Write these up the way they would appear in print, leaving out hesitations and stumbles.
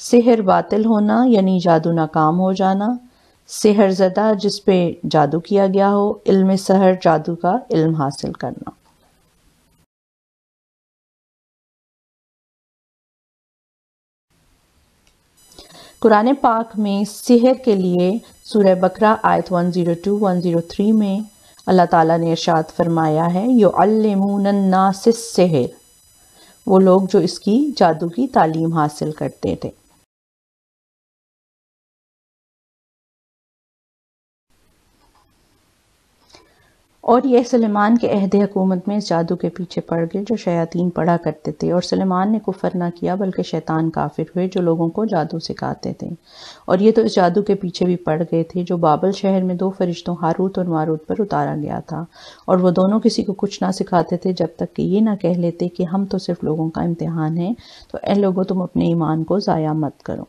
سحر باطل ہونا یعنی جادو ناکام ہو جانا، سحر زدہ جس پہ جادو کیا گیا ہو، علم سحر جادو کا علم حاصل کرنا۔ قرآن پاک میں سحر کے لیے سورہ بقرہ آیت 102-103 میں اللہ تعالیٰ نے ارشاد فرمایا ہے یعلمون الناس السحر، وہ لوگ جو اس کی جادو کی تعلیم حاصل کرتے تھے۔ اور یہ سلیمان کے عہد حکومت میں اس جادو کے پیچھے پڑ گئے جو شیاطین پڑھا کرتے تھے، اور سلیمان نے کفر نہ کیا بلکہ شیطان کافر ہوئے جو لوگوں کو جادو سکھاتے تھے، اور یہ تو اس جادو کے پیچھے بھی پڑ گئے تھے جو بابل شہر میں 2 فرشتوں ہاروت اور ماروت پر اتارا گیا تھا، اور وہ دونوں کسی کو کچھ نہ سکھاتے تھے جب تک کہ یہ نہ کہہ لیتے کہ ہم تو صرف لوگوں کا امتحان ہیں، تو اے لوگوں تم اپنے ایمان کو ضائع مت کرو۔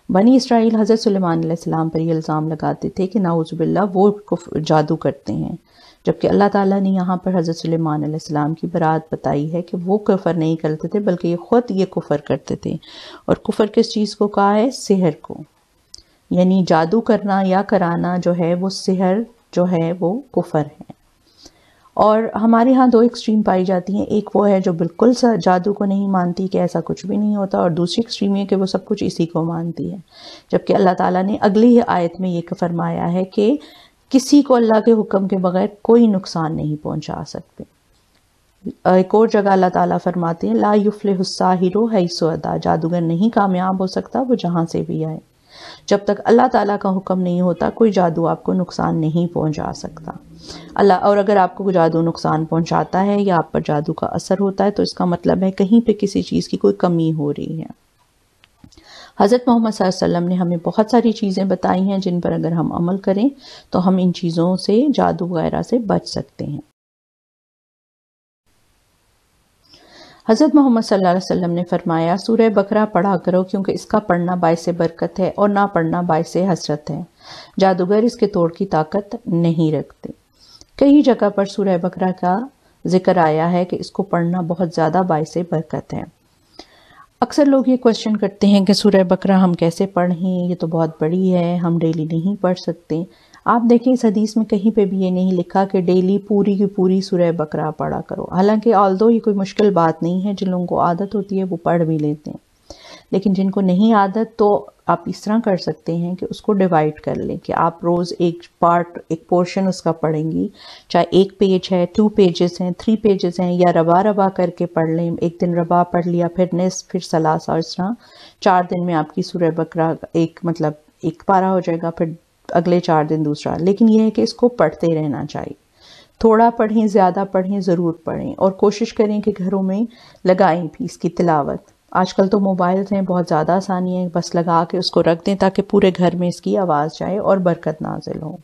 بنی اسرائیل حضرت سلیمان علیہ السلام پر یہ الزام لگاتے تھے کہ نعوذ باللہ وہ جادو کرتے ہیں، جبکہ اللہ تعالیٰ نے یہاں پر حضرت سلیمان علیہ السلام کی برات بتائی ہے کہ وہ کفر نہیں کرتے تھے بلکہ یہ خود یہ کفر کرتے تھے، اور کفر کس چیز کو کہا ہے؟ سحر کو، یعنی جادو کرنا یا کرانا جو ہے وہ سحر جو ہے وہ کفر ہے۔ اور ہمارے ہاں 2 ایکسٹریم پائی جاتی ہیں، ایک وہ ہے جو بالکل جادو کو نہیں مانتی کہ ایسا کچھ بھی نہیں ہوتا، اور دوسری ایکسٹریم یہ کہ وہ سب کچھ اسی کو مانتی ہے، جبکہ اللہ تعالیٰ نے اگلی ہی آیت میں یہ فرمایا ہے کہ کسی کو اللہ کے حکم کے بغیر کوئی نقصان نہیں پہنچا سکتے۔ ایک اور جگہ اللہ تعالیٰ فرماتے ہیں لا یفلح الساحر حیث اتی، جادوگر نہیں کامیاب ہو سکتا وہ جہاں سے بھی آئے، جب تک اللہ تعالیٰ کا حکم نہیں ہوتا کوئی جادو آپ کو نقصان نہیں پہنچا سکتا۔ اور اگر آپ کو جادو نقصان پہنچاتا ہے یا آپ پر جادو کا اثر ہوتا ہے تو اس کا مطلب ہے کہیں پہ کسی چیز کی کوئی کمی ہو رہی ہے۔ حضرت محمد صلی اللہ علیہ وسلم نے ہمیں بہت ساری چیزیں بتائی ہیں جن پر اگر ہم عمل کریں تو ہم ان چیزوں سے جادو وغیرہ سے بچ سکتے ہیں۔ حضرت محمد صلی اللہ علیہ وسلم نے فرمایا سورہ بقرہ پڑھا کرو کیونکہ اس کا پڑھنا باعث برکت ہے اور نہ پڑھنا باعث حسرت ہے، جادوگر اس کے توڑ کی طاقت نہیں رکھتے۔ کئی جگہ پر سورہ بقرہ کا ذکر آیا ہے کہ اس کو پڑھنا بہت زیادہ باعث برکت ہے۔ اکثر لوگ یہ کوشچن کرتے ہیں کہ سورہ بقرہ ہم کیسے پڑھیں، یہ تو بہت بڑی ہے، ہم ڈیلی نہیں پڑھ سکتے۔ آپ دیکھیں اس حدیث میں کہیں پہ بھی یہ نہیں لکھا کہ ڈیلی پوری کی پوری سورہ بقرہ پڑھا کرو، حالانکہ آلدو یہ کوئی مشکل بات نہیں ہے، جن لوگوں کو عادت ہوتی ہے وہ پڑھ بھی لیتے ہیں، لیکن جن کو نہیں عادت تو آپ اس طرح کر سکتے ہیں کہ اس کو ڈیوائیڈ کر لیں کہ آپ روز ایک پورشن اس کا پڑھیں گی، چاہے 1 پیج ہے، 2 پیجز ہیں، 3 پیجز ہیں، یا ربا ربا کر کے پڑھ لیں، ایک دن ربا پڑھ لیا، پھر نصف، پھر ثلاثہ، اس طرح 4 دن میں آپ کی سورہ بقرہ ایک پارہ ہو جائے گا، پھر اگلے 4 دن دوسرا، لیکن یہ ہے کہ اس کو پڑھتے رہنا چاہیے، تھوڑا پڑھیں زیادہ پڑھیں ضرور پڑھیں، اور کوشش کریں کہ گھروں میں لگائیں بھی اس کی تلاوت۔ آج کل تو موبائلز ہیں، بہت زیادہ آسانی ہے، بس لگا کے اس کو رکھ دیں تاکہ پورے گھر میں اس کی آواز جائے اور برکت نازل ہو۔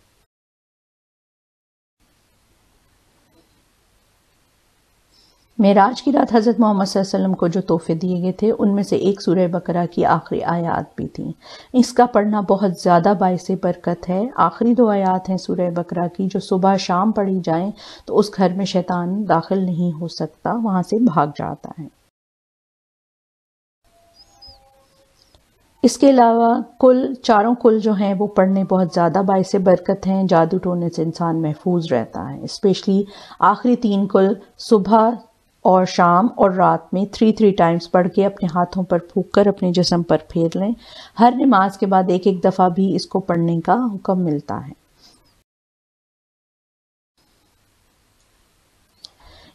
معراج کی رات حضرت محمد صلی اللہ علیہ وسلم کو جو تحفے دیے گئے تھے ان میں سے ایک سورہ بقرہ کی آخری آیات بھی تھیں، اس کا پڑھنا بہت زیادہ باعث برکت ہے۔ آخری 2 آیات ہیں سورہ بقرہ کی جو صبح شام پڑھی جائیں تو اس گھر میں شیطان داخل نہیں ہو سکتا، وہاں سے بھاگ جاتا ہے۔ اس کے علاوہ چاروں کل جو ہیں وہ پڑھنے بہت زیادہ باعث برکت ہیں، جادو ٹونے سے انسان محفوظ رہتا ہے، اسپیشلی آخری 3 کل صبح اور شام اور رات میں 3 ٹائمز پڑھ کے اپنے ہاتھوں پر پھونک کر اپنے جسم پر پھیر لیں، ہر نماز کے بعد 1 دفعہ بھی اس کو پڑھنے کا حکم ملتا ہے۔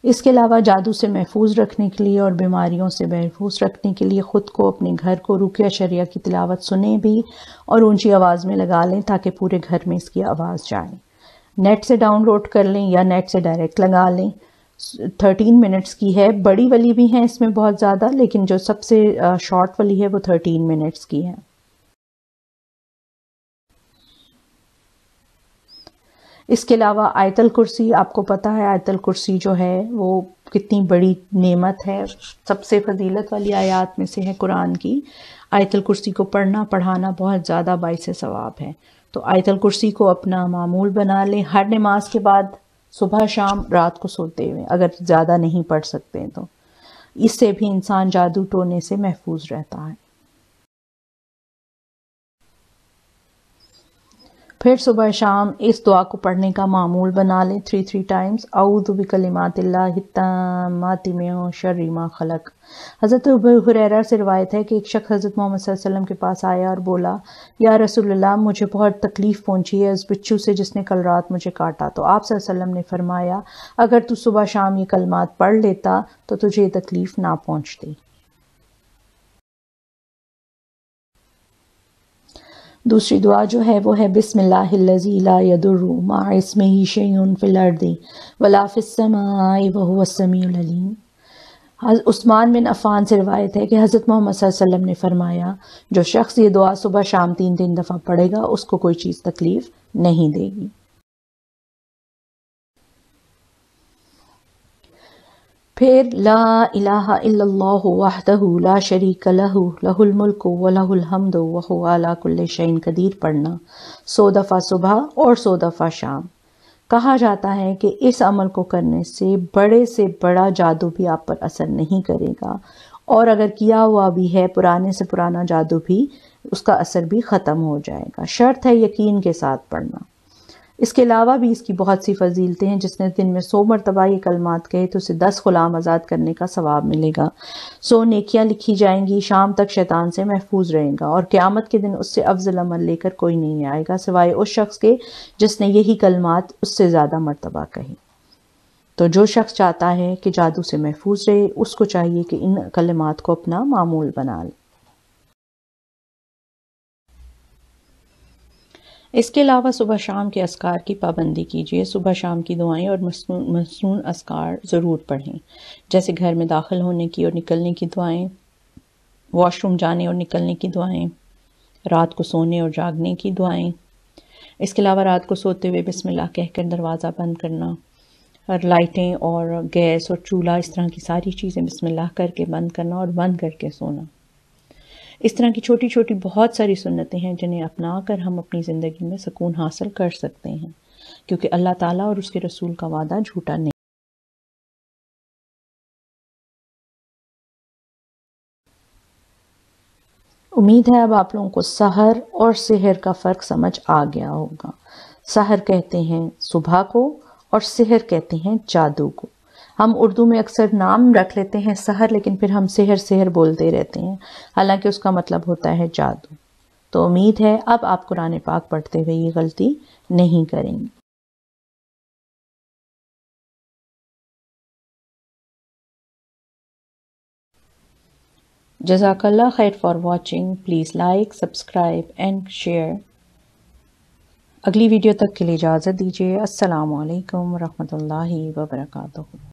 اس کے علاوہ جادو سے محفوظ رکھنے کے لیے اور بیماریوں سے محفوظ رکھنے کے لیے خود کو اپنے گھر کو رقیہ شریعہ کی تلاوت سنیں بھی اور اونچی آواز میں لگا لیں تاکہ پورے گھر میں اس کی آواز جائے۔ نیٹ سے ڈاؤن لوڈ کر لیں یا نیٹ سے ڈائریکٹ لگا لیں۔ 13 منٹس کی ہے، بڑی والی بھی ہیں اس میں بہت زیادہ، لیکن جو سب سے شارٹ والی ہے وہ 13 منٹس کی ہے۔ اس کے علاوہ آیت الکرسی، آپ کو پتہ ہے آیت الکرسی جو ہے وہ کتنی بڑی نعمت ہے، سب سے فضیلت والی آیات میں سے ہے قرآن کی۔ آیت الکرسی کو پڑھنا پڑھانا بہت زیادہ باعث ثواب ہے، تو آیت الکرسی کو اپنا معمول بنا لیں ہر نماز کے بعد، صبح شام رات کو سوتے ہوئے، اگر زیادہ نہیں پڑھ سکتے تو اس سے بھی انسان جادو ٹونے سے محفوظ رہتا ہے۔ پھر صبح شام اس دعا کو پڑھنے کا معمول بنا لیں 3 ٹائمز. اعوذ بکلمات اللہ التامات من شر ما خلق. حضرت ابو ہریرہ سے روایت ہے کہ ایک شخص حضرت محمد صلی اللہ علیہ وسلم کے پاس آیا اور بولا یا رسول اللہ مجھے بہت تکلیف پہنچی ہے اس بچھو سے جس نے کل رات مجھے کاٹا. تو آپ صلی اللہ علیہ وسلم نے فرمایا اگر تو صبح شام یہ کلمات پڑھ لیتا تو تجھے یہ تکلیف نہ پہنچتی. دوسری دعا جو ہے وہ ہے بسم اللہ الذی لا یضر مع اسمہ شیء فی الارض ولا فی السماء وهو السمیع العلیم. عثمان بن عفان سے روایت ہے کہ حضرت محمد صلی اللہ علیہ وسلم نے فرمایا جو شخص یہ دعا صبح شام 3 دفعہ پڑھے گا اس کو کوئی چیز تکلیف نہیں دے گی. پھر لا الہ الا اللہ وحدہ لا شریک لہ لہ الملک ولہ الحمد وہو علی کل شیء قدیر پڑھنا 100 دفعہ صبح اور 100 دفعہ شام. کہا جاتا ہے کہ اس عمل کو کرنے سے بڑا جادو بھی آپ پر اثر نہیں کرے گا، اور اگر کیا ہوا بھی ہے پرانے سے پرانا جادو بھی اس کا اثر بھی ختم ہو جائے گا. شرط ہے یقین کے ساتھ پڑھنا. اس کے علاوہ بھی اس کی بہت سی فضیلتیں ہیں. جس نے دن میں 100 مرتبہ یہ کلمات کہے تو اسے 10 غلام آزاد کرنے کا ثواب ملے گا، 100 نیکیاں لکھی جائیں گی، شام تک شیطان سے محفوظ رہیں گا، اور قیامت کے دن اس سے افضل عمل لے کر کوئی نہیں آئے گا سوائے اس شخص کے جس نے یہی کلمات اس سے زیادہ مرتبہ کہی. تو جو شخص چاہتا ہے کہ جادو سے محفوظ رہے اس کو چاہیے کہ ان کلمات کو اپنا معمول بنا لے. اس کے علاوہ صبح شام کے اذکار کی پابندی کیجیے. صبح شام کی دعائیں اور مسنون اذکار ضرور پڑھیں، جیسے گھر میں داخل ہونے کی اور نکلنے کی دعائیں، واش روم جانے اور نکلنے کی دعائیں، رات کو سونے اور جاگنے کی دعائیں. اس کے علاوہ رات کو سوتے ہوئے بسم اللہ کہہ کر دروازہ بند کرنا، اور لائٹیں اور گیس اور چولہا اس طرح کی ساری چیزیں بسم اللہ کر کے بند کرنا اور بند کر کے سونا. اس طرح کی چھوٹی چھوٹی بہت ساری سنتیں ہیں جنہیں اپنا کر ہم اپنی زندگی میں سکون حاصل کر سکتے ہیں، کیونکہ اللہ تعالیٰ اور اس کے رسول کا وعدہ جھوٹا نہیں. امید ہے اب آپ لوگوں کو سحر اور سحر کا فرق سمجھ آ گیا ہوگا. سحر کہتے ہیں صبح کو اور سحر کہتے ہیں جادو کو. ہم اردو میں اکثر نام رکھ لیتے ہیں سحر، لیکن پھر ہم سحر سحر بولتے رہتے ہیں، حالانکہ اس کا مطلب ہوتا ہے جادو. تو امید ہے اب آپ قرآن پاک پڑھتے ہوئے یہ غلطی نہیں کریں گے. جزاک اللہ خیر for watching. Please like, subscribe and share. اگلی ویڈیو تک کے لیے اجازت دیجیے. السلام علیکم ورحمۃ اللہ وبرکاتہ.